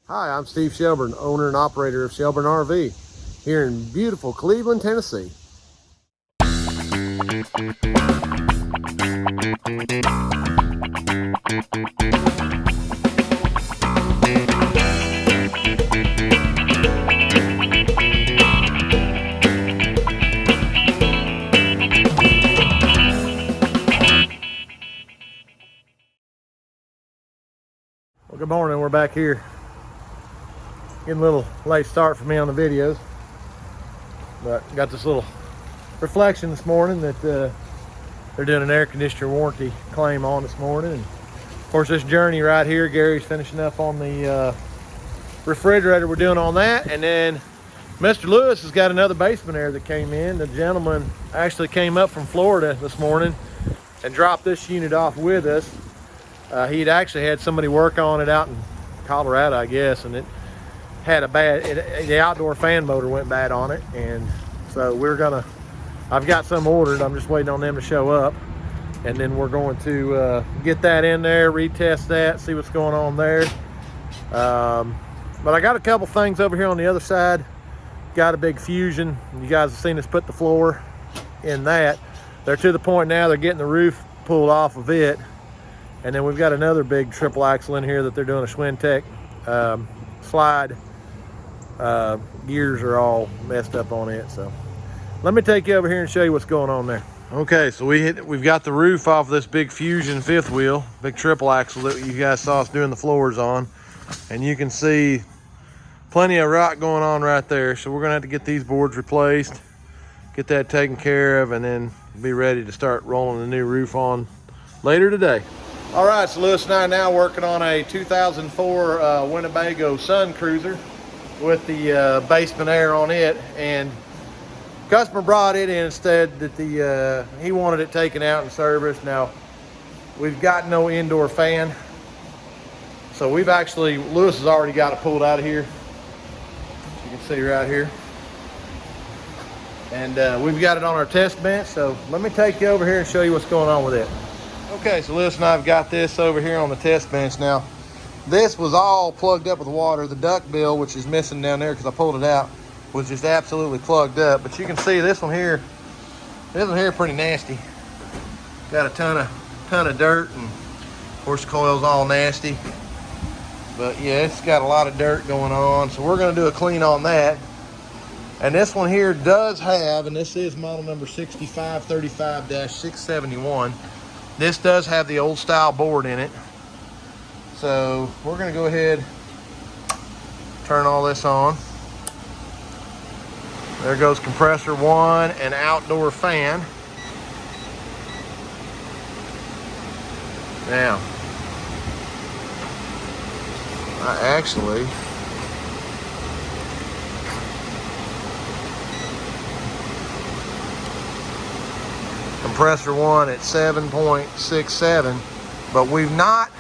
Hi, I'm Steve Shelburne, owner and operator of Shelburne RV, here in beautiful Cleveland, Tennessee. Well, good morning. We're back here. Getting a little late start for me on the videos, but got this little reflection this morning that they're doing an air conditioner warranty claim on this morning. And of course, this journey right here, Gary's finishing up on the refrigerator. We're doing on that, and then Mr. Lewis has got another basement air that came in. The gentleman actually came up from Florida this morning and dropped this unit off with us. He'd actually had somebody work on it out in Colorado, I guess, and it had a the outdoor fan motor went bad on it, and so I've got some ordered. I'm just waiting on them to show up, and then we're going to get that in there, retest that, see what's going on there. But I got a couple things over here on the other side. Got a big fusion. You guys have seen us put the floor in that. They're to the point now they're getting the roof pulled off of it, and then we've got another big triple axle in here that they're doing a Schwintek Slide. Gears are all messed up on it, so let me take you over here and show you what's going on there. Okay, so we've got the roof off this big Fusion fifth wheel, big triple axle that you guys saw us doing the floors on, and you can see plenty of rot going on right there. So we're gonna have to get these boards replaced, get that taken care of, and then be ready to start rolling the new roof on later today. All right, so Lewis and I are now working on a 2004 Winnebago Sun Cruiser with the basement air on it, and customer brought it in instead that he wanted it taken out and serviced. Now we've got no indoor fan, so Lewis has already got it pulled out of here, you can see right here, and we've got it on our test bench. So let me take you over here and show you what's going on with it. Okay, so Lewis and I have got this over here on the test bench now. This was all plugged up with water. The duct bill, which is missing down there because I pulled it out, was just absolutely plugged up. But you can see this one here pretty nasty. Got a ton of dirt, and of course the coil's all nasty. But yeah, it's got a lot of dirt going on. So we're gonna do a clean on that. And this one here does have, and this is model number 6535-671. This does have the old style board in it. So we're gonna go ahead, turn all this on. There goes compressor one and outdoor fan. Now, compressor one at 7.67, but we've not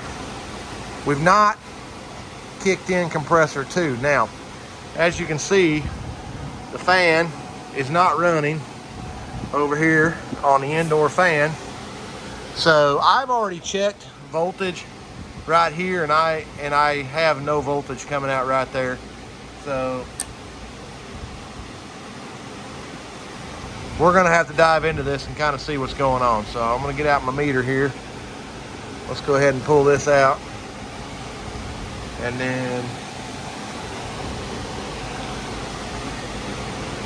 kicked in compressor two. Now, as you can see, the fan is not running over here on the indoor fan. So I've already checked voltage right here, and I have no voltage coming out right there. So we're gonna have to dive into this and kind of see what's going on. So I'm gonna get out my meter here. Let's go ahead and pull this out. And then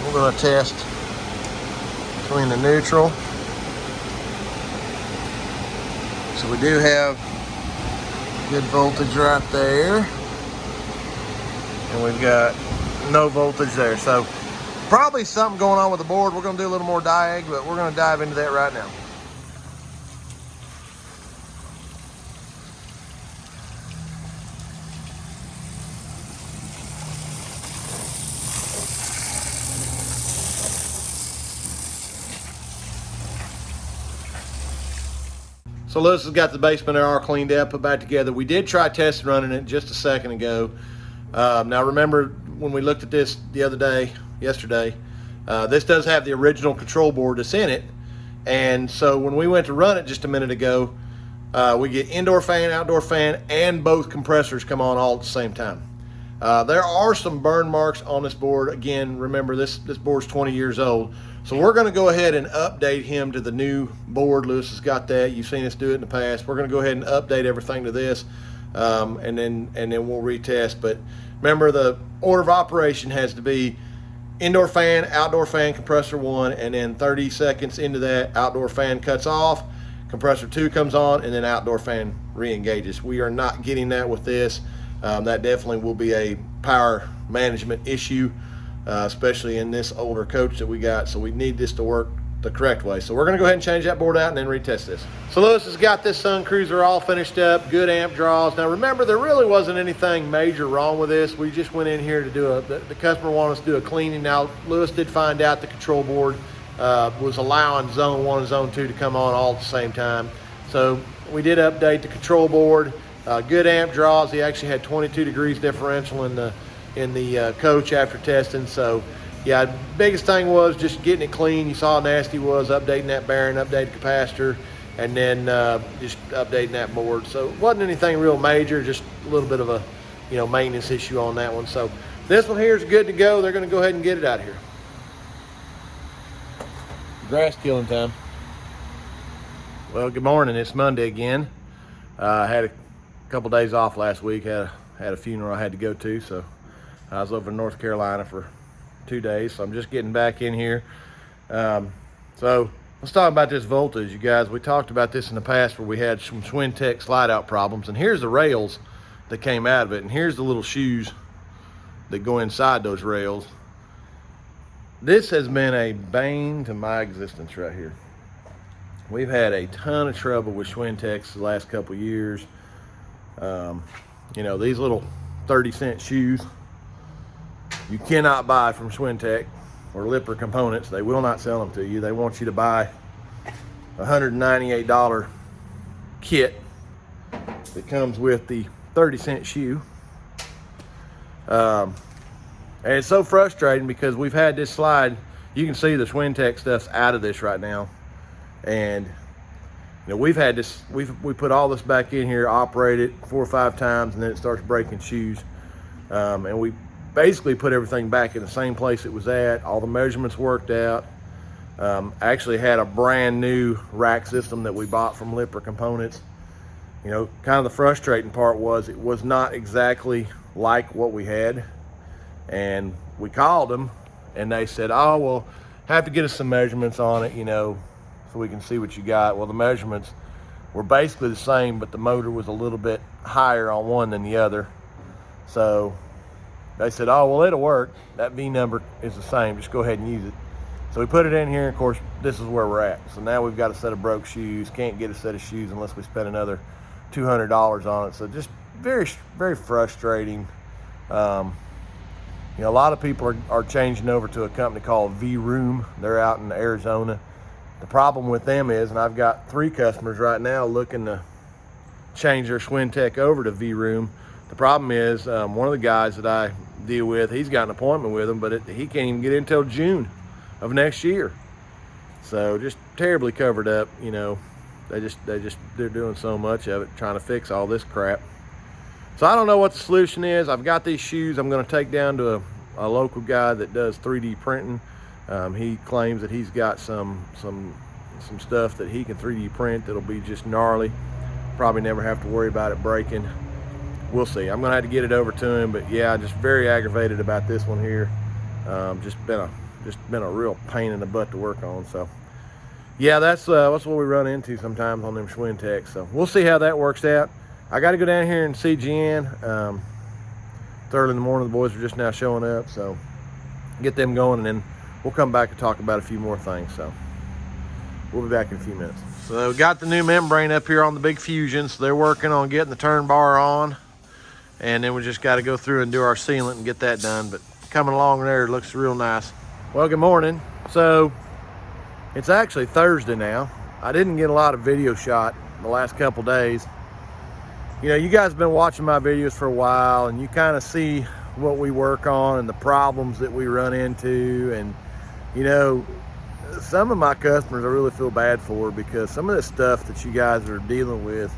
we're going to test between the neutral. So we do have good voltage right there, and we've got no voltage there. So probably something going on with the board. We're going to do a little more diag, but we're going to dive into that right now. So Lewis has got the basement air all cleaned up, put back together. We did try test running it just a second ago. Now remember when we looked at this yesterday, this does have the original control board that's in it. And so when we went to run it just a minute ago, we get indoor fan, outdoor fan, and both compressors come on all at the same time. There are some burn marks on this board. Again, remember this board's 20 years old. So we're gonna go ahead and update him to the new board. Lewis has got that. You've seen us do it in the past. We're gonna go ahead and update everything to this, and then we'll retest. But remember, the order of operation has to be indoor fan, outdoor fan, compressor 1, and then 30 seconds into that, outdoor fan cuts off, compressor 2 comes on, and then outdoor fan re-engages. We are not getting that with this. That definitely will be a power management issue, especially in this older coach that we got. So we need this to work the correct way. So we're gonna go ahead and change that board out and then retest this. So Lewis has got this Sun Cruiser all finished up, good amp draws. Now remember, there really wasn't anything major wrong with this. We just went in here to do the customer wanted us to do a cleaning. Now Lewis did find out the control board was allowing zone 1 and zone 2 to come on all at the same time. So we did update the control board. Good amp draws. He actually had 22 degrees differential in the coach after testing. So yeah, biggest thing was just getting it clean. You saw how nasty it was, updating that bearing, updating the capacitor, and then just updating that board. So it wasn't anything real major, just a little bit of a maintenance issue on that one. So this one here is good to go. They're going to go ahead and get it out of here. Grass killing time. Well, good morning. It's Monday again. I had a couple days off last week. Had a funeral I had to go to, so I was over in North Carolina for 2 days. So I'm just getting back in here. So let's talk about this voltage, you guys. We talked about this in the past where we had some Schwintek slide out problems, and here's the rails that came out of it, and here's the little shoes that go inside those rails. This has been a bane to my existence right here. We've had a ton of trouble with Schwintek's the last couple of years. These little 30-cent shoes you cannot buy from Schwintek or Lipper Components. They will not sell them to you. They want you to buy a $198 kit that comes with the 30-cent shoe. And it's so frustrating because we've had this slide. You can see the Schwintek stuff's out of this right now. And we've had this, we put all this back in here, operate it 4 or 5 times, and then it starts breaking shoes. And we basically put everything back in the same place it was at. All the measurements worked out. Actually had a brand new rack system that we bought from Lipper Components. Kind of the frustrating part was it was not exactly like what we had. And we called them and they said, oh, well, have to get us some measurements on it, so we can see what you got. Well, the measurements were basically the same, but the motor was a little bit higher on one than the other. So they said, oh, well, it'll work. That V number is the same. Just go ahead and use it. So we put it in here. Of course, this is where we're at. So now we've got a set of broke shoes. Can't get a set of shoes unless we spend another $200 on it. So just very, very frustrating. A lot of people are changing over to a company called V-Room. They're out in Arizona. The problem with them is, and I've got 3 customers right now looking to change their Schwintek over to V-Room. The problem is, one of the guys that I deal with, he's got an appointment with them, but he can't even get in until June of next year. So just terribly covered up. They're doing so much of it, trying to fix all this crap. So I don't know what the solution is. I've got these shoes I'm going to take down to a local guy that does 3D printing. He claims that he's got some stuff that he can 3D print that'll be just gnarly. Probably never have to worry about it breaking. We'll see. I'm going to have to get it over to him, but yeah, just very aggravated about this one here. Just been a real pain in the butt to work on. So yeah, that's what we run into sometimes on them Schwintek. So we'll see how that works out. I got to go down here and see Jen. It's early in the morning. The boys are just now showing up, so get them going, and then we'll come back and talk about a few more things. So we'll be back in a few minutes. So we got the new membrane up here on the big Fusion, so they're working on getting the turn bar on, and then we just got to go through and do our sealant and get that done. But coming along there, it looks real nice. Well, good morning. So it's actually Thursday now. I didn't get a lot of video shot the last couple days. You guys have been watching my videos for a while, and you kind of see what we work on and the problems that we run into. And some of my customers I really feel bad for, because some of the stuff that you guys are dealing with,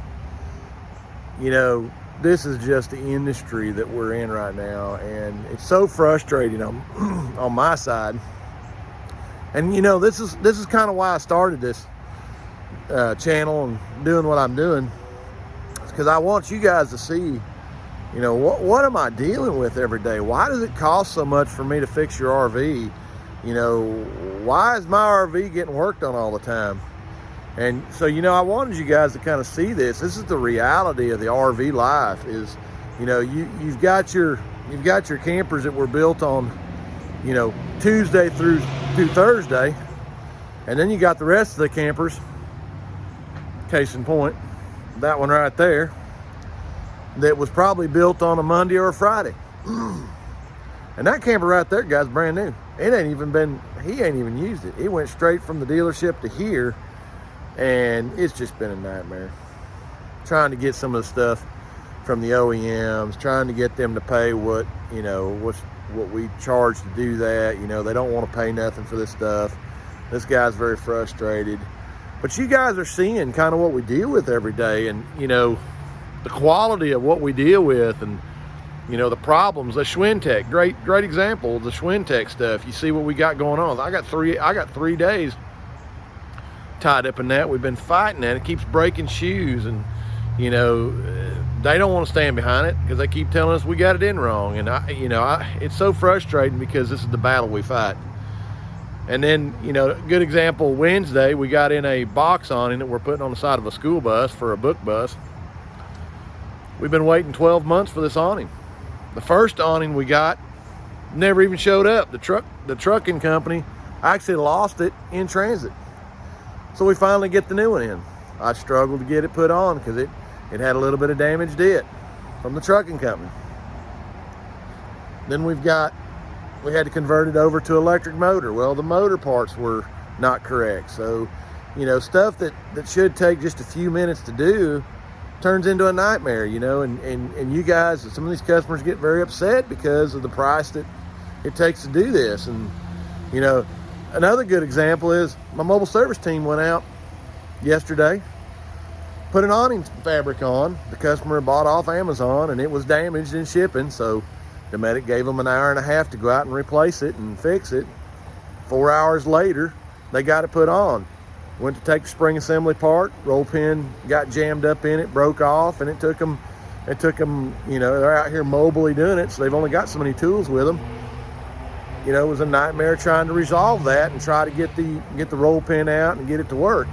this is just the industry that we're in right now, and it's so frustrating on on my side. And you know, this is kind of why I started this channel and doing what I'm doing, because I want you guys to see, you know, what am I dealing with every day? Why does it cost so much for me to fix your RV? You know, why is my RV getting worked on all the time? And so, you know, I wanted you guys to kind of see this. This is the reality of the RV life. Is, you know, you've got your campers that were built on, you know, Tuesday through Thursday, and then you got the rest of the campers. Case in point, that one right there, that was probably built on a Monday or a Friday. And that camper right there, guys, brand new. He ain't even used it. It went straight from the dealership to here, and it's just been a nightmare. Trying to get some of the stuff from the OEMs, trying to get them to pay what, you know, what we charge to do that. You know, they don't want to pay nothing for this stuff. This guy's very frustrated. But you guys are seeing kind of what we deal with every day, and, you know, the quality of what we deal with, and, you know, the problems. The Schwintek, great example of the Schwintek stuff. You see what we got going on. I got 3 days tied up in that. We've been fighting that. It keeps breaking shoes, and, you know, they don't want to stand behind it because they keep telling us we got it in wrong. And it's so frustrating because this is the battle we fight. And then, you know, good example, Wednesday, we got in a box awning that we're putting on the side of a school bus for a book bus. We've been waiting 12 months for this awning. The first awning we got never even showed up. The trucking company actually lost it in transit. So we finally get the new one in. I struggled to get it put on because it had a little bit of damage to it from the trucking company. Then we had to convert it over to electric motor. Well, the motor parts were not correct. So, you know, stuff that should take just a few minutes to do turns into a nightmare, you know, and you guys, some of these customers get very upset because of the price that it takes to do this. And, you know, another good example is my mobile service team went out yesterday, put an awning fabric on. The customer bought off Amazon, and it was damaged in shipping, so Dometic gave them an hour and a half to go out and replace it and fix it. 4 hours later, they got it put on. Went to take the spring assembly part, roll pin got jammed up in it, broke off, and it took them, you know, they're out here mobily doing it, so they've only got so many tools with them. You know, it was a nightmare trying to resolve that and try to get the roll pin out and get it to work.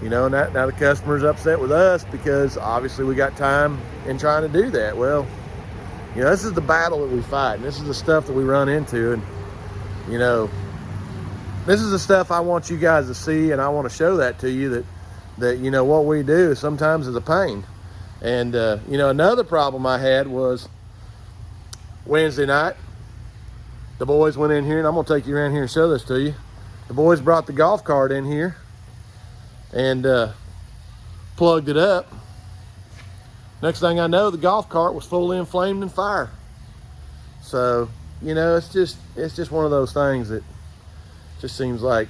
You know, and now the customer's upset with us because obviously we got time in trying to do that. Well, you know, this is the battle that we fight, and this is the stuff that we run into, and, you know, this is the stuff I want you guys to see, and I want to show that to you, that you know, what we do sometimes is a pain. And, you know, another problem I had was Wednesday night, the boys went in here, and I'm going to take you around here and show this to you. The boys brought the golf cart in here and plugged it up. Next thing I know, the golf cart was fully inflamed in fire. So, you know, it's just one of those things that just seems like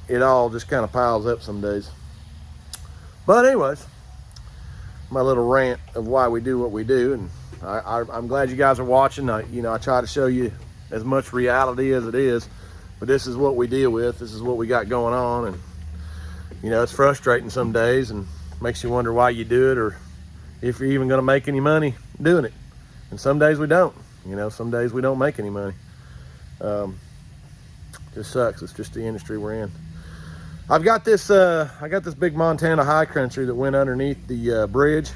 it all just kind of piles up some days. But anyways, my little rant of why we do what we do, and I'm glad you guys are watching. You know, I try to show you as much reality as it is, but this is what we deal with. This is what we got going on, and, you know, it's frustrating some days and makes you wonder why you do it, or if you're even going to make any money doing it. And some days we don't. You know, some days we don't make any money. Just sucks. It's just the industry we're in. I got this big Montana high country that went underneath the bridge,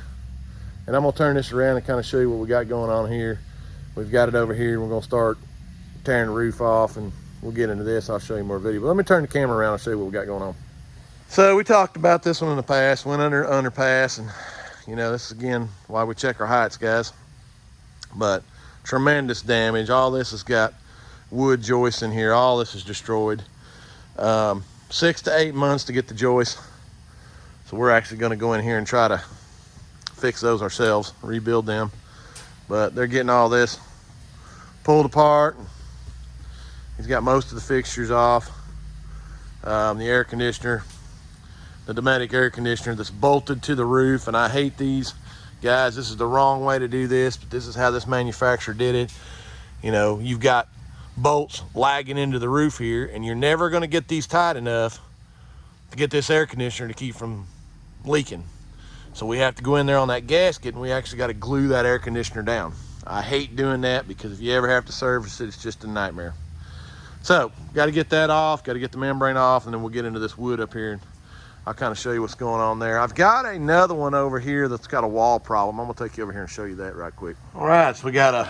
and I'm gonna turn this around and kind of show you what we got going on here. We've got it over here. We're gonna start tearing the roof off, and we'll get into this. I'll show you more video, but let me turn the camera around and show you what we got going on. So we talked about this one in the past. Went under underpass, and, you know, this is again why we check our heights, guys. But tremendous damage. All this has got wood joists in here. All this is destroyed. 6 to 8 months to get the joists. So we're actually going to go in here and try to fix those ourselves, rebuild them. But they're getting all this pulled apart. He's got most of the fixtures off. The air conditioner, the Dometic air conditioner that's bolted to the roof, and I hate these Guys, this is the wrong way to do this, but this is how this manufacturer did it. You know, you've got bolts lagging into the roof here, and you're never gonna get these tight enough to get this air conditioner to keep from leaking. So we have to go in there on that gasket, and we actually got to glue that air conditioner down. I hate doing that because if you ever have to service it, it's just a nightmare. So got to get that off, got to get the membrane off, and then we'll get into this wood up here, and I'll kind of show you what's going on there. I've got another one over here that's got a wall problem. I'm gonna take you over here and show you that right quick. All right, so we got a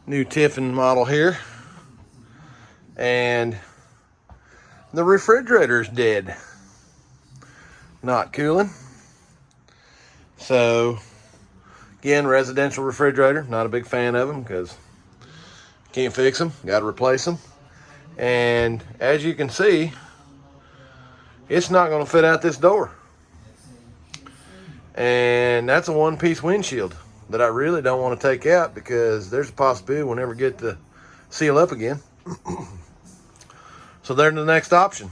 new Tiffin model here, and the refrigerator is dead, not cooling. So again, residential refrigerator, not a big fan of them because can't fix them, got to replace them. And as you can see, it's not going to fit out this door. And that's a one-piece windshield that I really don't want to take out because there's a possibility we'll never get to seal up again. So there's the next option.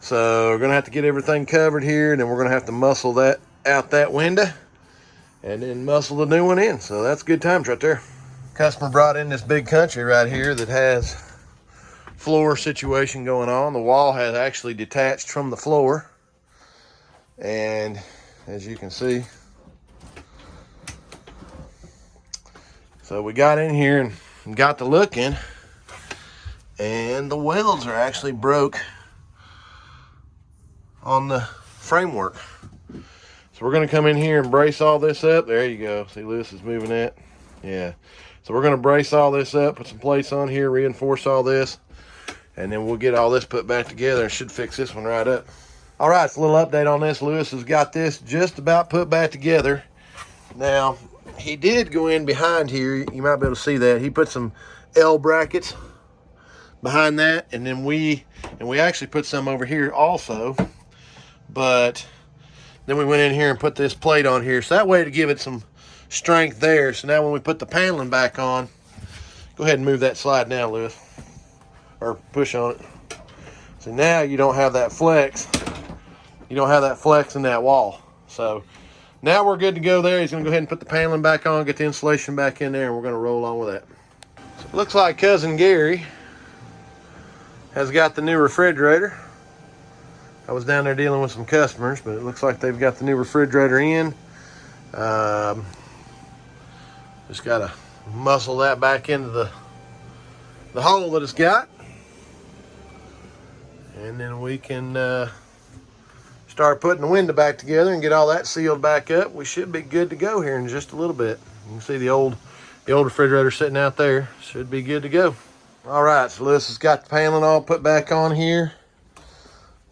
So we're gonna have to get everything covered here, and then we're gonna have to muscle that out that window and then muscle the new one in. So that's good times right there. Customer brought in this big country right here that has floor situation going on. The wall has actually detached from the floor, and as you can see, so we got in here and got to looking, and the welds are actually broke on the framework. So we're going to come in here and brace all this up. There you go. See, Lewis is moving that. Yeah. So we're going to brace all this up, put some plates on here, reinforce all this, and then we'll get all this put back together and should fix this one right up. All right, it's a little update on this. Lewis has got this just about put back together. Now, he did go in behind here. You might be able to see that. He put some L brackets behind that, and then we actually put some over here also. But then we went in here and put this plate on here, so that way to give it some strength there. So now when we put the paneling back on, go ahead and move that slide now, Lewis, or push on it. So now you don't have that flex. You don't have that flex in that wall. So now we're good to go there. He's gonna go ahead and put the paneling back on, get the insulation back in there, and we're gonna roll on with that. So it looks like Cousin Gary has got the new refrigerator. I was down there dealing with some customers, but it looks like they've got the new refrigerator in. Just got to muscle that back into the hole that it's got. And then we can start putting the window back together and get all that sealed back up. We should be good to go here in just a little bit. You can see the old refrigerator sitting out there. Should be good to go. All right, so Lewis has got the paneling all put back on here.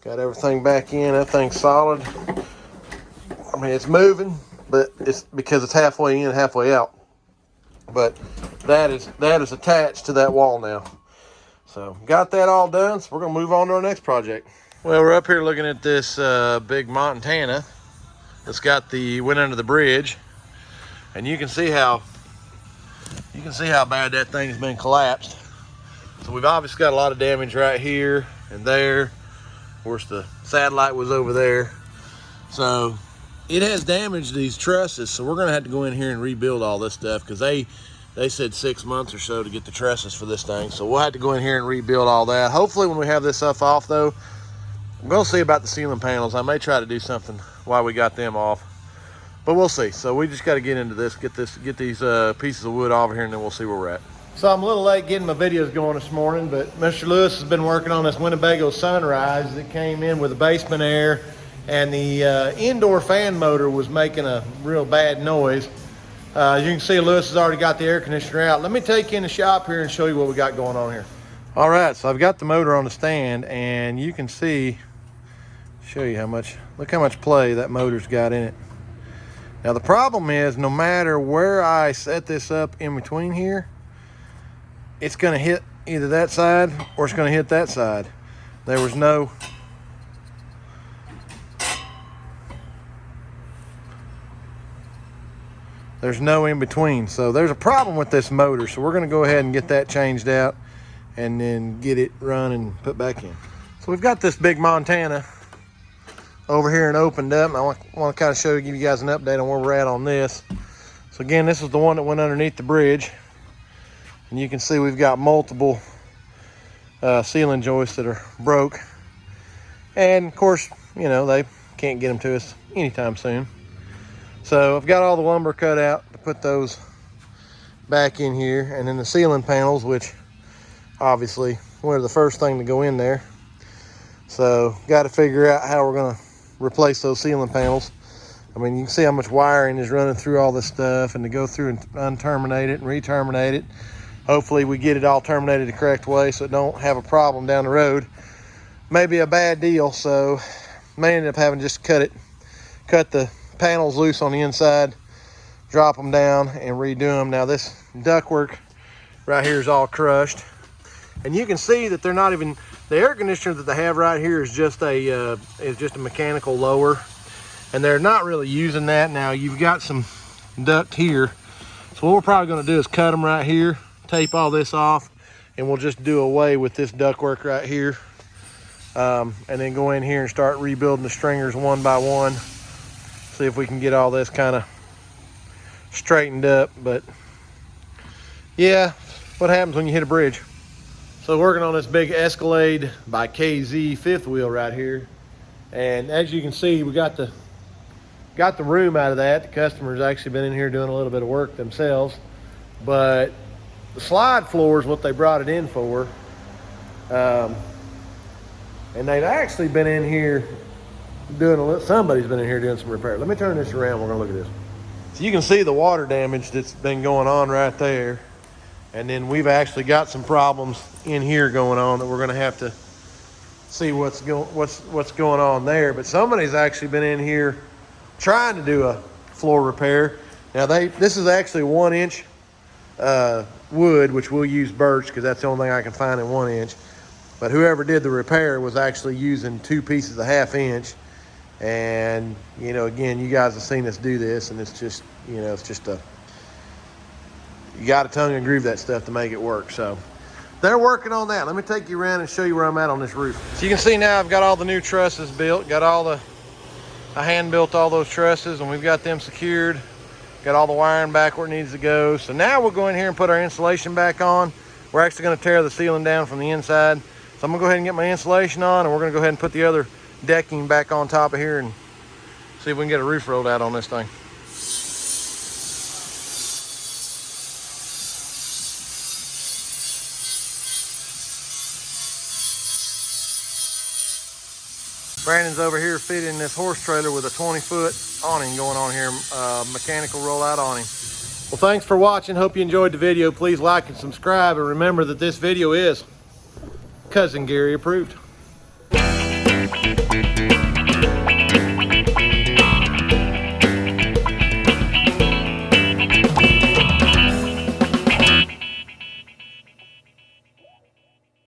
Got everything back in. That thing's solid. I mean, it's moving, but it's because it's halfway in, halfway out. But that is attached to that wall now. So got that all done. So we're gonna move on to our next project. Well, we're up here looking at this big Montana that's got went under the bridge, and you can see how bad that thing's been collapsed. So we've obviously got a lot of damage right here and there. Of course, the satellite was over there. So it has damaged these trusses. So we're gonna have to go in here and rebuild all this stuff because they said 6 months or so to get the trusses for this thing. So we'll have to go in here and rebuild all that. Hopefully when we have this stuff off though, I'm gonna see about the ceiling panels. I may try to do something while we got them off, but we'll see. So we just got to get into this, get these pieces of wood off here, and then we'll see where we're at. So I'm a little late getting my videos going this morning, but Mr. Lewis has been working on this Winnebago Sunrise that came in with the basement air, and the indoor fan motor was making a real bad noise. As you can see, Lewis has already got the air conditioner out. Let me take you in the shop here and show you what we got going on here. All right, so I've got the motor on the stand, and you can see, show you look how much play that motor's got in it. Now the problem is, no matter where I set this up in between here, it's gonna hit either that side or it's gonna hit that side. There's no in between. So there's a problem with this motor. So we're gonna go ahead and get that changed out and then get it run and put back in. So we've got this big Montana over here and opened up. And I want to kind of show you, give you guys an update on where we're at on this. So again, this is the one that went underneath the bridge. And you can see we've got multiple ceiling joists that are broke. And of course, you know, they can't get them to us anytime soon. So I've got all the lumber cut out to put those back in here. And then the ceiling panels, which obviously were the first thing to go in there. So got to figure out how we're gonna replace those ceiling panels. I mean, you can see how much wiring is running through all this stuff, and to go through and unterminate it and re-terminate it. Hopefully we get it all terminated the correct way so it don't have a problem down the road. Maybe a bad deal, so may end up having to just cut the panels loose on the inside, drop them down and redo them. Now this ductwork right here is all crushed, and you can see that they're not even, the air conditioner that they have right here is just a mechanical lower, and they're not really using that. Now you've got some duct here, so what we're probably going to do is cut them right here, tape all this off, and we'll just do away with this ductwork right here, and then go in here and start rebuilding the stringers one by one. See if we can get all this kind of straightened up. But yeah, what happens when you hit a bridge? So working on this big Escalade by KZ fifth wheel right here, and as you can see, we got the room out of that. The customer's actually been in here doing a little bit of work themselves, but the slide floor is what they brought it in for. And they've actually been in here doing somebody's been in here doing some repair. Let me turn this around, we're gonna look at this. So you can see the water damage that's been going on right there. And then we've actually got some problems in here going on that we're gonna have to see what's going on there. But somebody's actually been in here trying to do a floor repair. Now this is actually 1 inch wood, which we'll use birch because that's the only thing I can find in 1 inch. But whoever did the repair was actually using 2 pieces of 1/2 inch. And, you know, again, you guys have seen us do this, and it's just, you know, it's just you got to tongue and groove that stuff to make it work. So they're working on that. Let me take you around and show you where I'm at on this roof. So you can see now I've got all the new trusses built, I hand built all those trusses, and we've got them secured. Got all the wiring back where it needs to go. So now we'll go in here and put our insulation back on. We're actually going to tear the ceiling down from the inside. So I'm going to go ahead and get my insulation on, and we're going to go ahead and put the other decking back on top of here and see if we can get a roof rolled out on this thing. Brandon's over here fitting this horse trailer with a 20-foot awning going on here, mechanical rollout awning. Well, thanks for watching. Hope you enjoyed the video. Please like and subscribe, and remember that this video is Cousin Gary approved.